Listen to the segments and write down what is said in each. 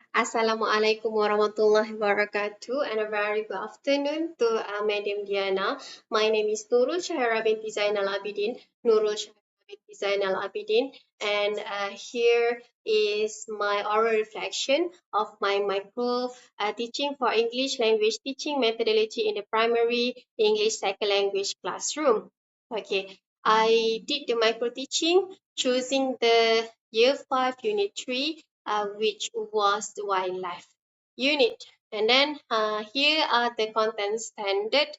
Assalamualaikum warahmatullahi wabarakatuh and a very good afternoon to Madam Diana. My name is Nurul Shahera binti Zainal Abidin, Nurul Shahera binti Zainal Abidin, and here is my oral reflection of my micro teaching for English language teaching methodology in the primary English second language classroom. Okay, I did the micro teaching choosing the Year 5 Unit 3 which was the wildlife unit. And then here are the content standard,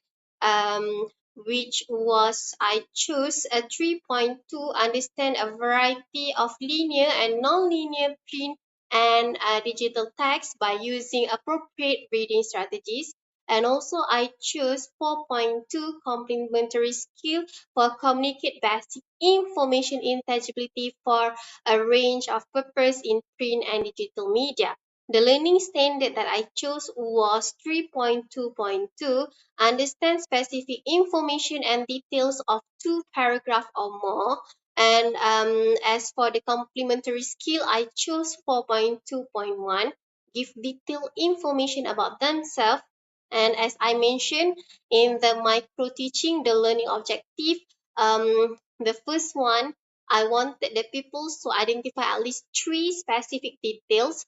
which was I choose a 3.2 understand a variety of linear and non-linear print and digital text by using appropriate reading strategies. And also I choose 4.2 complementary skill for communicate basic information intelligibility for a range of purpose in print and digital media. The learning standard that I chose was 3.2.2, understand specific information and details of two paragraphs or more. And as for the complementary skill, I chose 4.2.1, give detailed information about themselves. And as I mentioned in the micro teaching, the learning objective, the first one, I wanted the pupils to identify at least three specific details,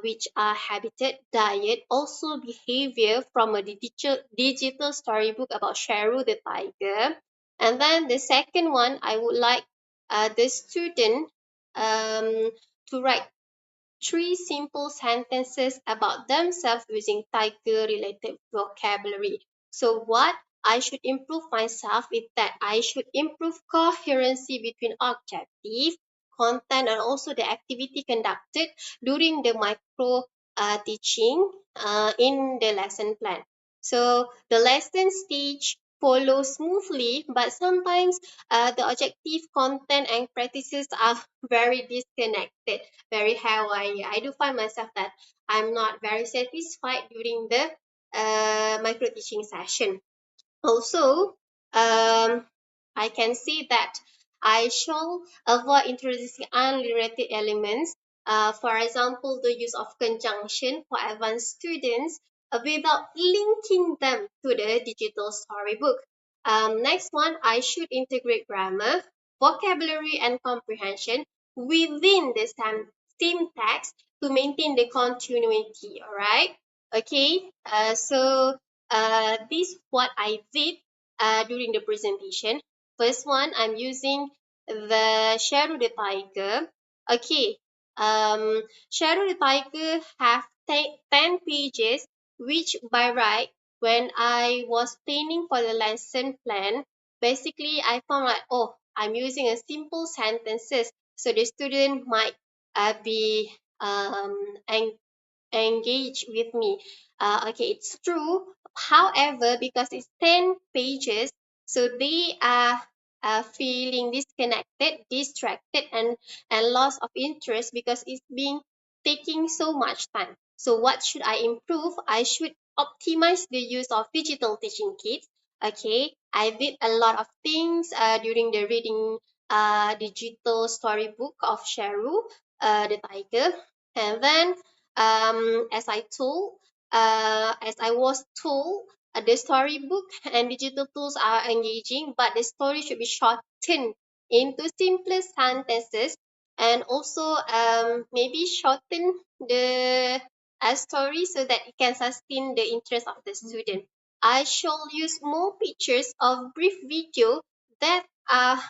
which are habitat, diet, also behavior from a digital storybook about Sheru the tiger. And then the second one, I would like the student to write three simple sentences about themselves using tiger related vocabulary. So what I should improve myself is that I should improve coherency between objective, content, and also the activity conducted during the micro teaching in the lesson plan. So the lesson stage follows smoothly, but sometimes the objective, content, and practices are very disconnected, very Hawaii. I do find myself that I'm not very satisfied during the micro teaching session. Also, I can see that I shall avoid introducing unrelated elements. For example, the use of conjunction for advanced students without linking them to the digital storybook. Next one, I should integrate grammar, vocabulary, and comprehension within the same text to maintain the continuity. All right. Okay. This what I did during the presentation. First one, I'm using the Shadow the Tiger. Okay, Shadow the Tiger have 10 pages, which by right, when I was planning for the lesson plan, basically I found like, oh, I'm using a simple sentences, so the student might be engage with me. Okay, it's true. However, because it's 10 pages, so they are feeling disconnected, distracted, and loss of interest because it's being taking so much time. So what should I improve? I should optimize the use of digital teaching kits. Okay, I did a lot of things during the reading digital storybook of Sheru, the tiger. And then as I was told, the storybook and digital tools are engaging, but the story should be shortened into simpler sentences, and also maybe shorten the story so that it can sustain the interest of the student. I shall use more pictures of brief video that are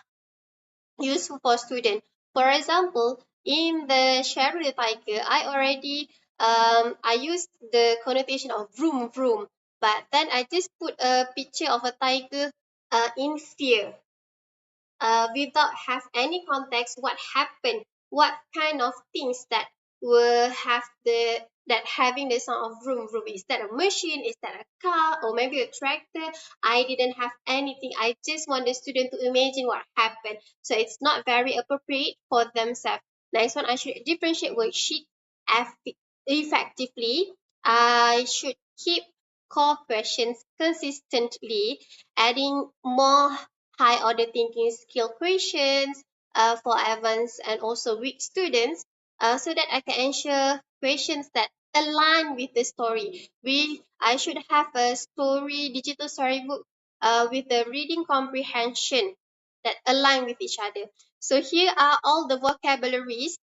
useful for students. For example, in the Shadow the Tiger, I used the connotation of vroom vroom, but then I just put a picture of a tiger in fear, without have any context what happened, what kind of things that will have the that having the sound of vroom vroom. Is that a machine? Is that a car? Or maybe a tractor? I didn't have anything. I just want the student to imagine what happened. So it's not very appropriate for themselves. Next one, I should differentiate worksheet effectively. I should keep core questions consistently, adding more high order thinking skill questions for advanced and also weak students, so that I can ensure questions that align with the story. I should have a digital storybook with the reading comprehension that align with each other. So here are all the vocabularies.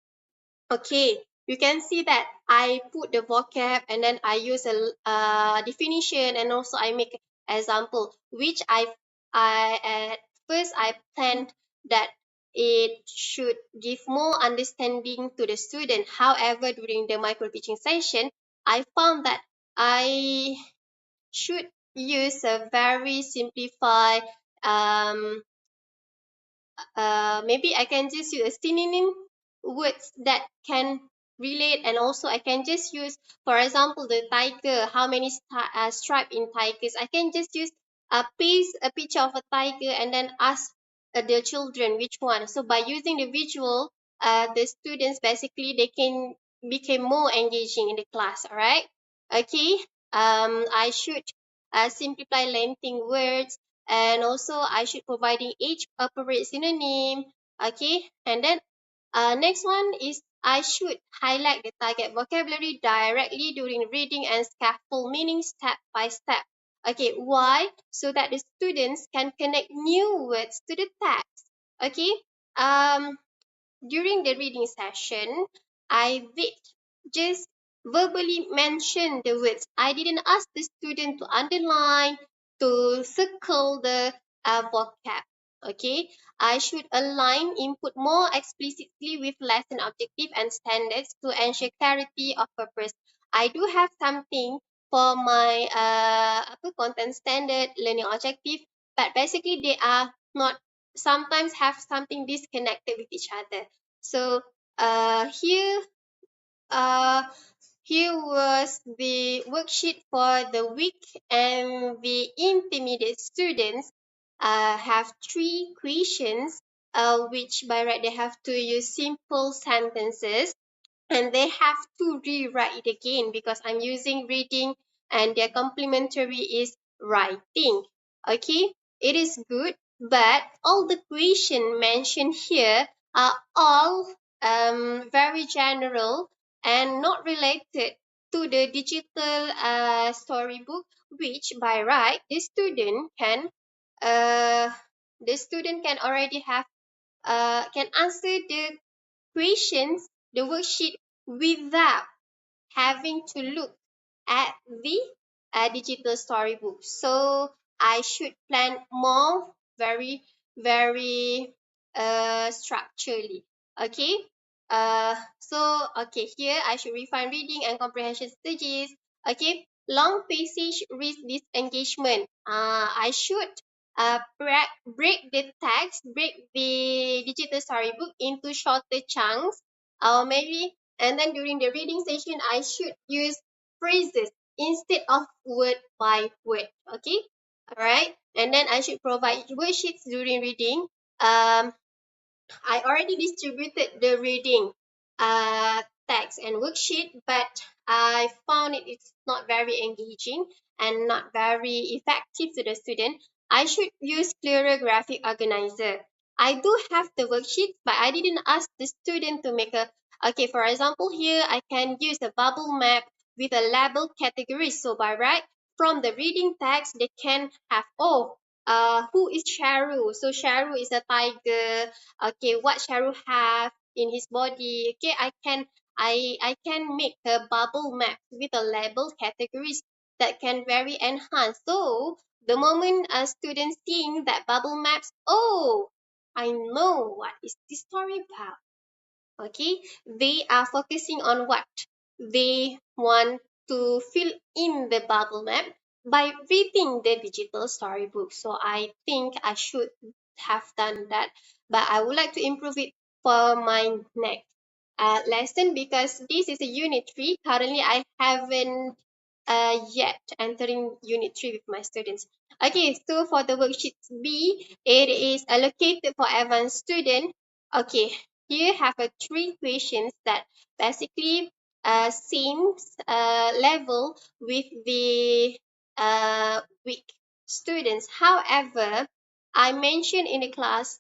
Okay, you can see that I put the vocab and then I use a definition, and also I make example, which I at first I planned that it should give more understanding to the student. However, during the micro teaching session, I found that I should use a very simplified um, maybe I can just use a synonym words that can relate, and also I can just use, for example, the tiger. How many stripe in tigers? I can just use a picture of a tiger and then ask the children which one. So by using the visual, the students basically they can become more engaging in the class. All right. Okay. I should simplify lengthening words, and also I should providing age appropriate synonym. Okay, and then next one is I should highlight the target vocabulary directly during reading and scaffold meaning step by step. Okay, why? So that the students can connect new words to the text. Okay, um during the reading session, I did just verbally mention the words. I didn't ask the student to underline, to circle the vocab. Okay, I should align input more explicitly with lesson objective and standards to ensure clarity of purpose. I do have something for my content standard learning objective, but basically they are not, sometimes have something disconnected with each other. So uh, here uh, here was the worksheet for the week, and the intermediate students have three questions, which by right they have to use simple sentences, and they have to rewrite it again because I'm using reading and their complementary is writing. Okay, it is good, but all the question mentioned here are all very general and not related to the digital storybook, which by right uh, the student can already have can answer the questions, the worksheet, without having to look at the digital storybook. So I should plan more, very, very structurally. Okay. Okay, here I should refine reading and comprehension stages. Okay, long passage risk disengagement. I should break the text, break the digital storybook into shorter chunks, or maybe, and then during the reading session, I should use phrases instead of word by word. Okay, all right. And then I should provide worksheets during reading. I already distributed the reading text and worksheet, but I found it's not very engaging and not very effective to the student. I should use clearer graphic organizer. I do have the worksheet, but I didn't ask the student to make a, okay, for example, here I can use a bubble map with a label category. So by right, from the reading text, they can have, oh, who is Sharu? So Sharu is a tiger. Okay, what Sharu have in his body. Okay, I can make a bubble map with a label categories that can very enhance. So the moment a student seeing that bubble maps, oh, I know what is this story about. Okay, they are focusing on what they want to fill in the bubble map by reading the digital storybook. So I think I should have done that, but I would like to improve it for my next lesson, because this is a unit 3. Currently I haven't yet entering unit 3 with my students. Okay, so for the worksheet B, it is allocated for advanced student. Okay, here have a 3 questions that basically same level with the weak students. However, I mentioned in the class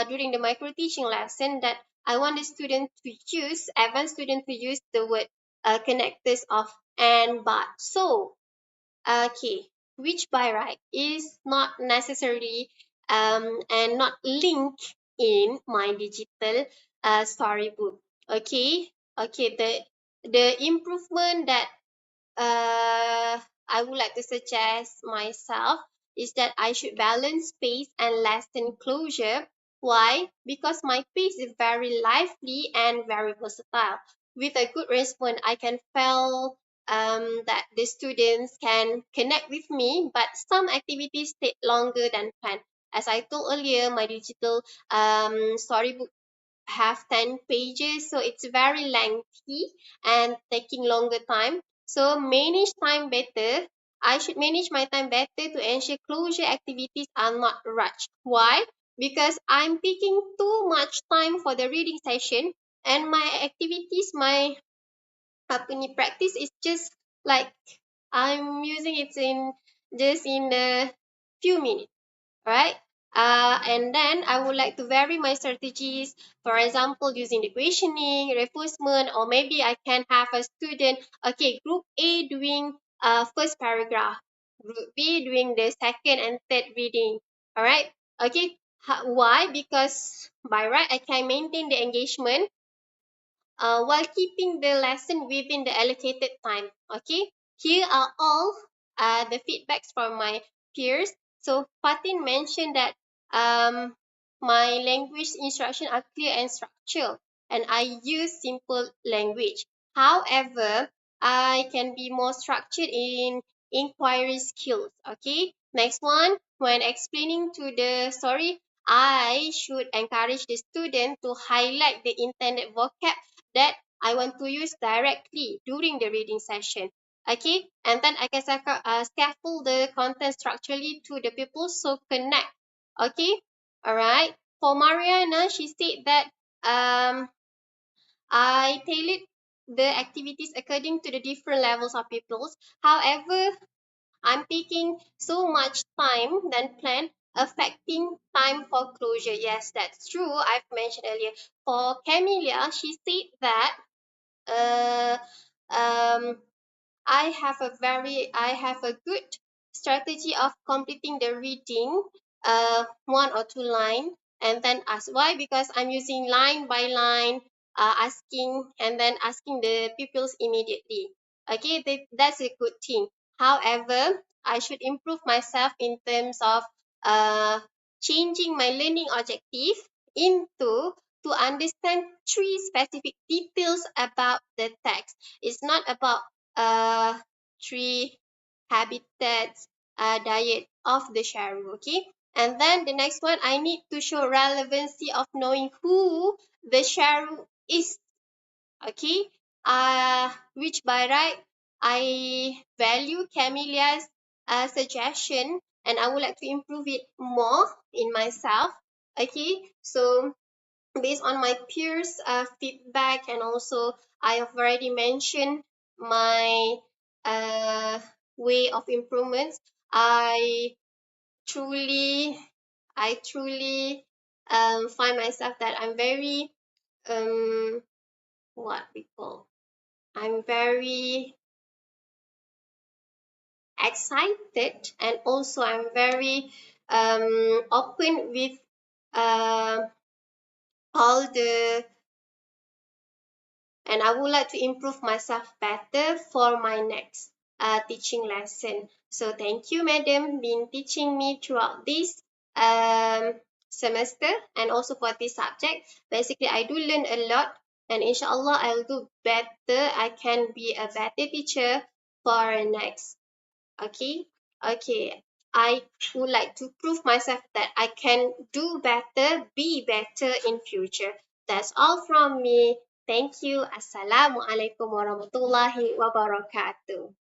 during the micro teaching lesson that I want the student to use, advanced student to use the word connectors of and but. So, okay, which by right is not necessarily and not linked in my digital storybook. Okay, okay, the improvement that I would like to suggest myself is that I should balance pace and lesson closure. Why? Because my pace is very lively and very versatile. With a good response, I can feel that the students can connect with me, but some activities take longer than planned. As I told earlier, my digital storybook have 10 pages, so it's very lengthy and taking longer time. So manage time better. I should manage my time better to ensure closure activities are not rushed. Why? Because I'm taking too much time for the reading session, and my activities, my practice is just like I'm using it in just in a few minutes, right? And then I would like to vary my strategies, for example, using the questioning, reinforcement, or maybe I can have a student, okay, group A doing first paragraph, group B doing the second and third reading, all right? Okay, why? Because by right, I can maintain the engagement while keeping the lesson within the allocated time. Okay, here are all the feedbacks from my peers. So Fatin mentioned that my language instruction are clear and structured, and I use simple language. However, I can be more structured in inquiry skills. Okay, next one, when explaining to the story, I should encourage the student to highlight the intended vocab that I want to use directly during the reading session. Okay, and then I can scaffold the content structurally to the pupils so connect. Okay, all right. For Mariana, she said that I tailored the activities according to the different levels of pupils. However, I'm taking so much time than planned, affecting time for closure. Yes, that's true. I've mentioned earlier. For Camelia, she said that uh, um, I have a good strategy of completing the reading, one or two line, and then ask why, because I'm using line by line, asking and then asking the pupils immediately. Okay, that's a good thing. However, I should improve myself in terms of uh, changing my learning objective into to understand three specific details about the text. It's not about uh, tree habitats diet of the sharu. Okay, and then the next one, I need to show relevancy of knowing who the sharu is. Okay, which by right I value Camelia's suggestion, and I would like to improve it more in myself. Okay, so based on my peers' feedback, and also I have already mentioned my uh, way of improvements. Truly, I truly find myself that I'm very what we call I'm very excited, and also I'm very open with uh, all the and I would like to improve myself better for my next teaching lesson. So thank you, madam, been teaching me throughout this semester and also for this subject. Basically, I do learn a lot, and inshallah, I'll do better. I can be a better teacher for next. Okay, okay. I would like to prove myself that I can do better, be better in future. That's all from me. Thank you. Assalamualaikum warahmatullahi wabarakatuh.